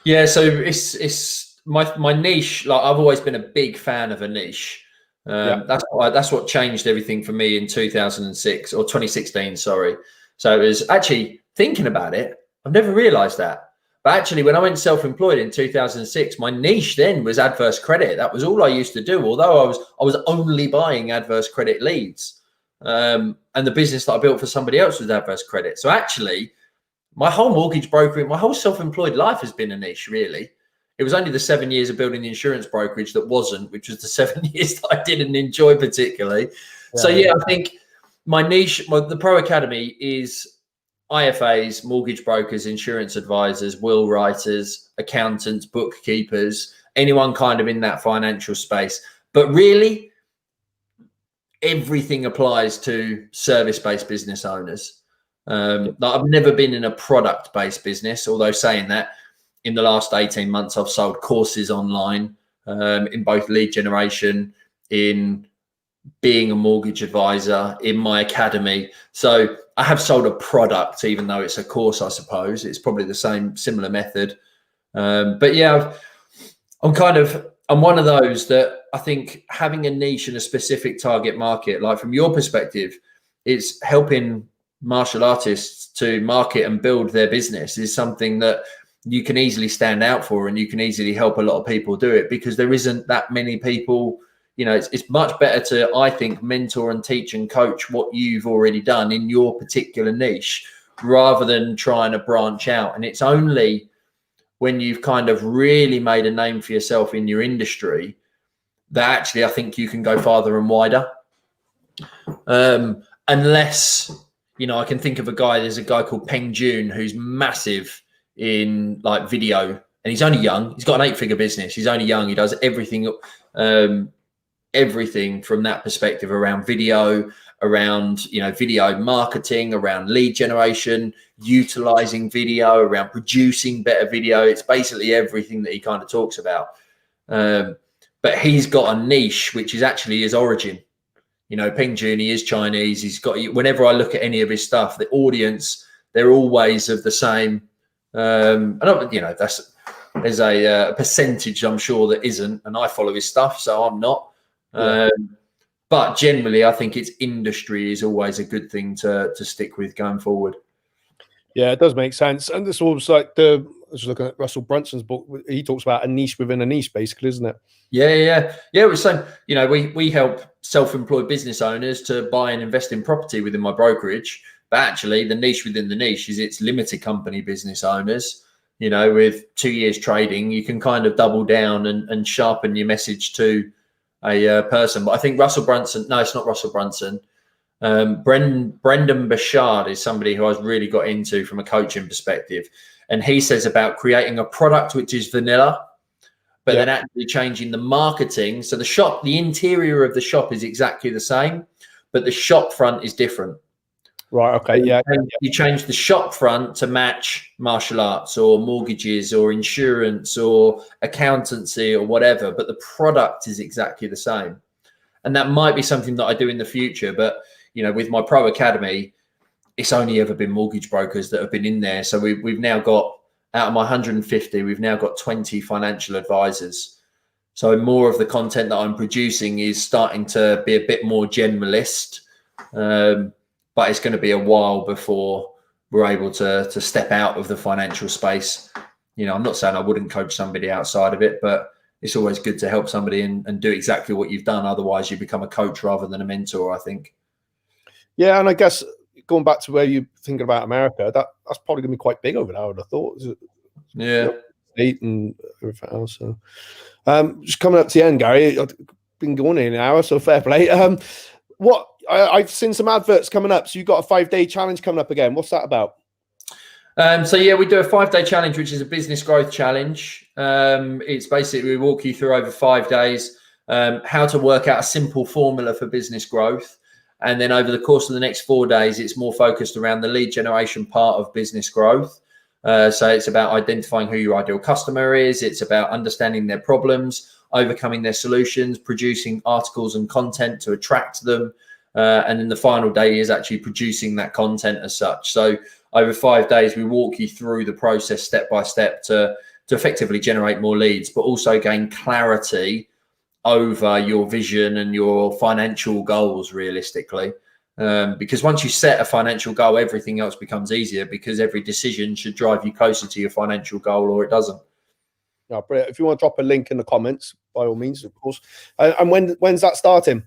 Yeah, so it's my niche. Like, I've always been a big fan of a niche. That's what changed everything for me in 2006 or 2016. Sorry. So it was actually, thinking about it, I've never realised that. But actually, when I went self-employed in 2006, my niche then was adverse credit. That was all I used to do. Although I was only buying adverse credit leads, and the business that I built for somebody else was adverse credit. So actually, my whole mortgage brokering, my whole self-employed life has been a niche, really. It was only the 7 years of building the insurance brokerage that wasn't, which was the 7 years that I didn't enjoy particularly. So I think my niche, the Pro Academy, is IFAs, mortgage brokers, insurance advisors, will writers, accountants, bookkeepers, anyone kind of in that financial space. But really, everything applies to service-based business owners. I've never been in a product-based business, although saying that, in the last 18 months, I've sold courses online, in both lead generation, in being a mortgage advisor, in my academy. So I have sold a product, even though it's a course, I suppose. It's probably the similar method. But yeah, I'm one of those that I think having a niche and a specific target market, like from your perspective, it's helping martial artists to market and build their business is something that you can easily stand out for, and you can easily help a lot of people do it, because there isn't that many people. It's much better to, I think, mentor and teach and coach what you've already done in your particular niche, rather than trying to branch out. And it's only when you've kind of really made a name for yourself in your industry that actually I think you can go farther and wider. Unless, I can think of there's a guy called Peng Joon who's massive in like video, and he's only young. He's got an 8-figure business. He's only young. He does everything from that perspective around video, around video marketing, around lead generation, utilizing video, around producing better video. It's basically everything that he kind of talks about. But he's got a niche which is actually his origin. Peng Joon, he is Chinese. He's got, whenever I look at any of his stuff, the audience, they're always of the same. And there's a percentage I'm sure that isn't, and I follow his stuff, so I'm not. Yeah. But generally, I think its industry is always a good thing to stick with going forward. Yeah, it does make sense. And this was like I was looking at Russell Brunson's book. He talks about a niche within a niche, basically, isn't it? Yeah. We're saying, we help self-employed business owners to buy and invest in property within my brokerage. But actually, the niche within the niche is its limited company business owners. With 2 years trading, you can kind of double down and sharpen your message to a person. But I think Russell Brunson, no, it's not Russell Brunson. Brendan Bashard is somebody who I've really got into from a coaching perspective. And he says about creating a product which is vanilla, but then actually changing the marketing. So the interior of the shop is exactly the same, but the shop front is different. Right. Okay. Yeah. You change the shop front to match martial arts or mortgages or insurance or accountancy or whatever, but the product is exactly the same. And that might be something that I do in the future. But, with my Pro Academy, it's only ever been mortgage brokers that have been in there. So we've now got, out of my 150, we've now got 20 financial advisors. So more of the content that I'm producing is starting to be a bit more generalist. But it's going to be a while before we're able to step out of the financial space. I'm not saying I wouldn't coach somebody outside of it, but it's always good to help somebody and do exactly what you've done. Otherwise, you become a coach rather than a mentor, I think. Yeah, and I guess going back to where you're thinking about America, that's probably going to be quite big over there, I would have thought. Yeah. State and everything else. So, just coming up to the end, Gary, I've been going in an hour, so fair play. I've seen some adverts coming up. So you've got a 5-day challenge coming up again. What's that about? So we do a 5-day challenge, which is a business growth challenge. It's basically, we walk you through over 5 days, how to work out a simple formula for business growth. And then over the course of the next 4 days, it's more focused around the lead generation part of business growth. So it's about identifying who your ideal customer is. It's about understanding their problems, overcoming their solutions, producing articles and content to attract them. And then the final day is actually producing that content as such. So over 5 days, we walk you through the process step by step to effectively generate more leads, but also gain clarity over your vision and your financial goals realistically. Because once you set a financial goal, everything else becomes easier, because every decision should drive you closer to your financial goal, or it doesn't. Yeah, brilliant. If you want to drop a link in the comments, by all means, of course. And when's that starting?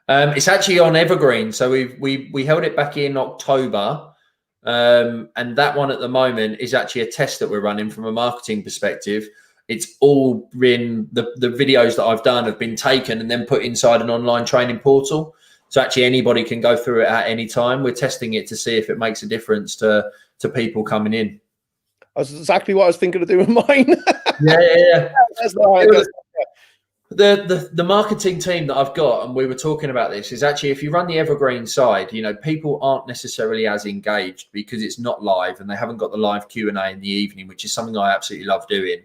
It's actually on Evergreen. So we held it back in October. And that one at the moment is actually a test that we're running from a marketing perspective. It's all been, the videos that I've done have been taken and then put inside an online training portal. So actually anybody can go through it at any time. We're testing it to see if it makes a difference to people coming in. That's exactly what I was thinking of doing with mine. Yeah. That's right. The marketing team that I've got, and we were talking about this, is actually, if you run the Evergreen side, people aren't necessarily as engaged because it's not live and they haven't got the live Q&A in the evening, which is something I absolutely love doing.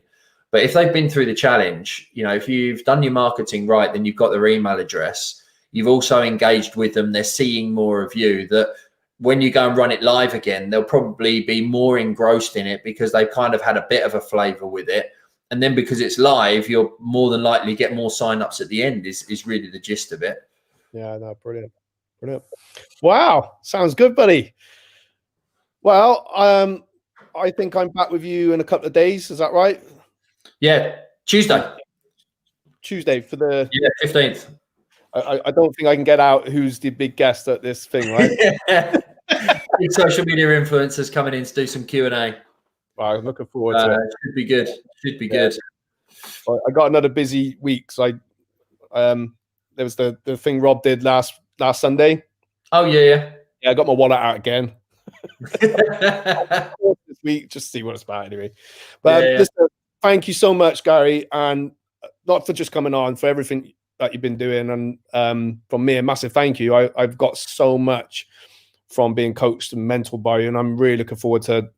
But if they've been through the challenge, if you've done your marketing right, then you've got their email address. You've also engaged with them. They're seeing more of you, that when you go and run it live again, they'll probably be more engrossed in it because they've kind of had a bit of a flavor with it. and then because it's live, you're more than likely get more sign-ups at the end is really the gist of it. Yeah, no, brilliant. Wow, sounds good, buddy. Well, I think I'm back with you in a couple of days. Is that right? Yeah, Tuesday for the 15th. I don't think I can get out who's the big guest at this thing, right? Big social media influencers coming in to do some Q&A. Wow, I'm looking forward to it. Should be good. Should be good. Well, I got another busy week. So there was the thing Rob did last Sunday. Oh yeah. I got my wallet out again. This week, just see what it's about anyway. But listen, thank you so much, Gary, and not for just coming on, for everything that you've been doing, and from me, a massive thank you. I've got so much from being coached and mentored by you, and I'm really looking forward to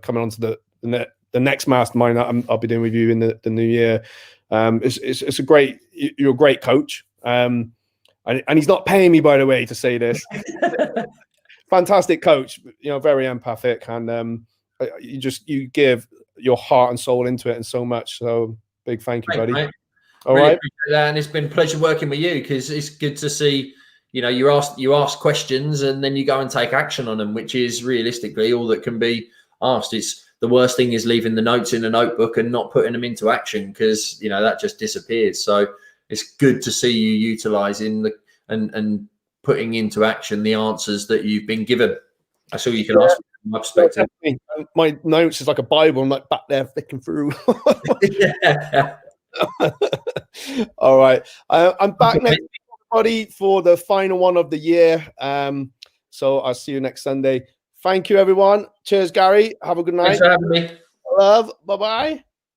coming on to the next mastermind that I'll be doing with you in the new year. It's a great, you're a great coach, and he's not paying me, by the way, to say this. Fantastic coach, very empathic, and you give your heart and soul into it, and so much. So big thank you, buddy. Mate. All really right, appreciate that, and it's been a pleasure working with you, because it's good to see, you ask questions and then you go and take action on them, which is realistically all that can be asked. It's the worst thing is leaving the notes in a notebook and not putting them into action, because that just disappears. So it's good to see you utilizing and putting into action the answers that you've been given. That's all you can ask from my perspective. My notes is like a Bible. I'm like back there flicking through. All right, I'm back next week, everybody, for the final one of the year. So I'll see you next Sunday. Thank you, everyone. Cheers, Gary. Have a good night. Thanks for having me. Love. Bye-bye.